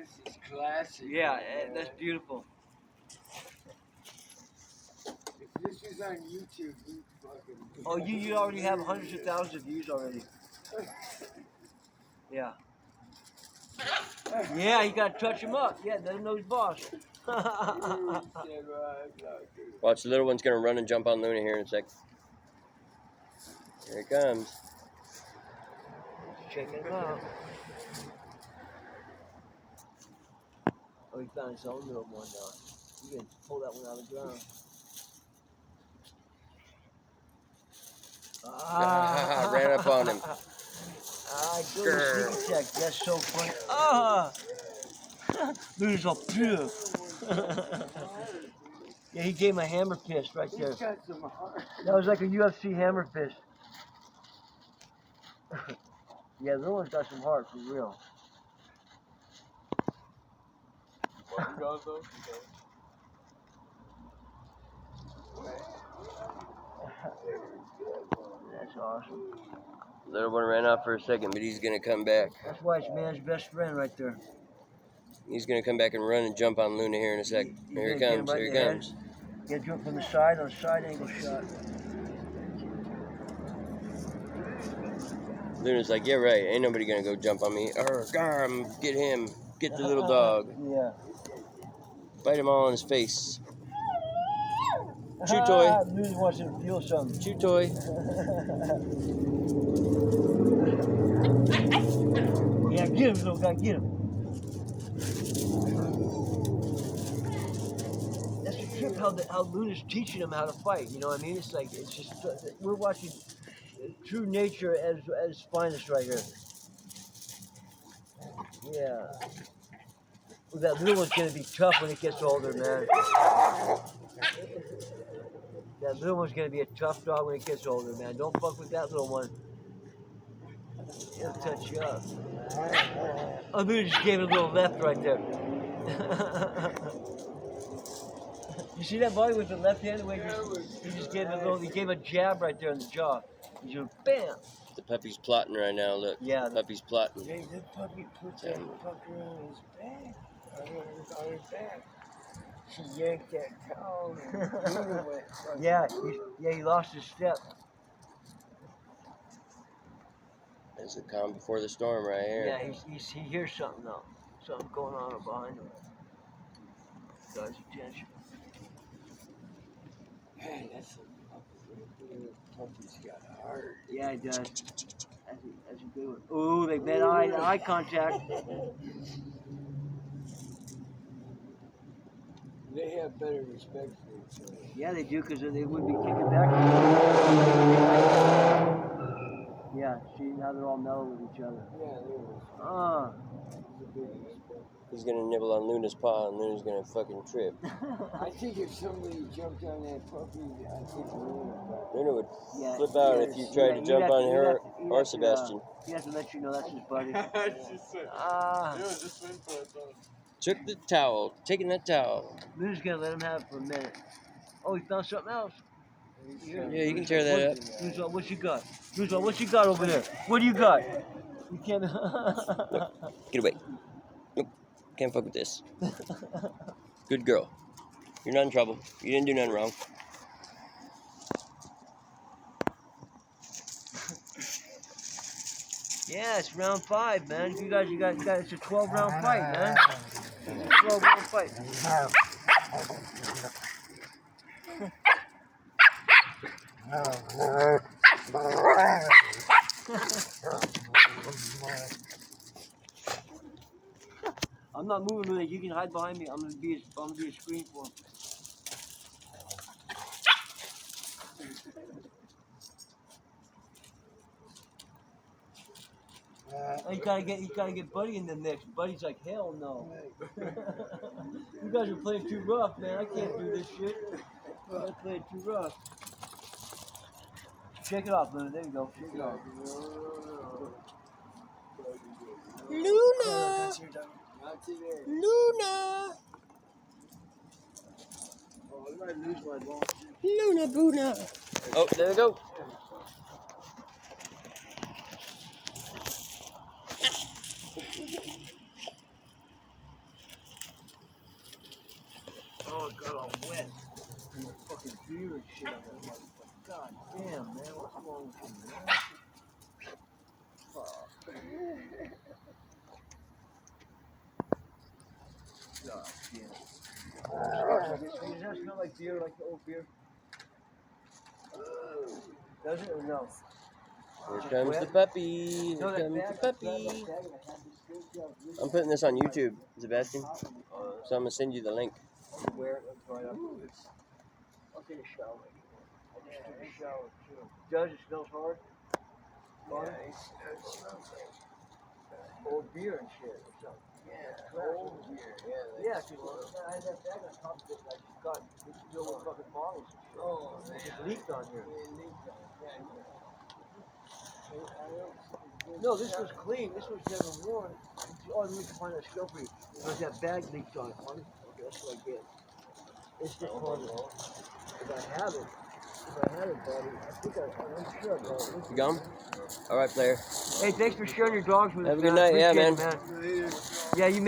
This is classic. Yeah, that's beautiful. If this is on YouTube, you fucking. Oh, you already have hundreds of thousands of views already. Yeah. Yeah, you gotta touch him up. Yeah, let him know he's boss. Watch, the little one's gonna run and jump on Luna here in a sec. Here he comes. Checking him out. Oh, he found his own little one now. You can pull that one out of the ground. Ran up on him. Go to sneak attack. That's so funny. Luna's all pure. Yeah, he gave him a hammer fist right there. That was like a UFC hammer fist. Yeah, the little one's got some heart for real. That's awesome. Little one ran off for a second, but he's gonna come back. That's why it's man's best friend right there. He's gonna come back and run and jump on Luna here in a sec. Here he comes. Here he comes. Yeah, jump from the side on a side angle shot. Luna's like, yeah, right. Ain't nobody gonna go jump on me. Get him. Get the little dog. Yeah. Bite him all on his face. Chew toy. Luna wants him to feel something. Chew toy. Yeah, get him, little guy, get him. That's the trip, how Luna's teaching him how to fight. You know what I mean? It's like, it's just, we're watching true nature as finest right here. Yeah. Well, that little one's gonna be tough when it gets older, man. That little one's gonna be a tough dog when it gets older, man. Don't fuck with that little one. He'll touch you up. Oh, Luna just gave it a little left right there. You see that buddy with the left hand? The way he just gave it a little, he gave a jab right there in the jaw. He just bam. The puppy's plotting right now, look. Yeah. The puppy's plotting. Hey, the puppy put that fucker on his back. On his back. She yanked that towel. Yeah, he lost his step. There's the calm before the storm right here. Yeah, he hears something though. Something going on behind him. Got his attention. Hey, that's a puppy's got a heart. Yeah, he does. That's a good one. Ooh, they met eye contact. They have better respect for each other. Yeah, they do, because they wouldn't be kicking back. Yeah, see, now they're all mellow with each other. Yeah, there's a big respect. He's gonna nibble on Luna's paw and Luna's gonna fucking trip. I think if somebody jumped on that puppy, I think Luna would flip out if you tried to jump on her or Sebastian. He has to let you know that's his buddy. Took the towel, taking that towel. Luna's gonna let him have it for a minute. Oh, he found something else. Yeah, you can tear that up. Luna, what you got? Luna, what you got over there? What do you got? You can't. Get away. Nope. Can't fuck with this. Good girl. You're not in trouble. You didn't do nothing wrong. Yeah, it's round 5, man. You guys, it's a 12-round fight, man. It's a 12-round fight. I'm not moving with it. You can hide behind me. I'm gonna be a screen for him. You gotta get Buddy in the mix. Buddy's like, hell no. You guys are playing too rough, man. I can't do this shit. I played too rough. Shake it off, Luna. There you go. Shake it off. Luna! Luna! Luna Buna! Oh, there we go. got all wet. And the fucking beer and shit on that motherfucker. God damn, man, what's wrong with you, man? Fuck. God damn. Does that smell like beer, like the old beer? Does it or no? Here comes the puppy. Here No, that comes the bag, puppy. I'm putting this on YouTube, Sebastian. So I'm gonna send you the link. Where it right up. I'll take a shower. I just took a shower too. Does it smells hard? Yeah, it smells like Old beer and shit or something. yeah, old beer. Yeah, because I had that bag on top of it. I just got this filled with fucking bottles and shit. Oh, It man. just leaked on here. It leaked on. Yeah, No, this was clean. This was never worn. Oh, let me find that stuff for you. There's that bag leaked on it, honey. Okay, that's what I get. It's just hard. If I have it, buddy, I think I'm sure I got it. You got 'em? All right, player. Hey, thanks for sharing your dogs with us. Have a good man. night. Yeah, Appreciate man. it, Yeah, you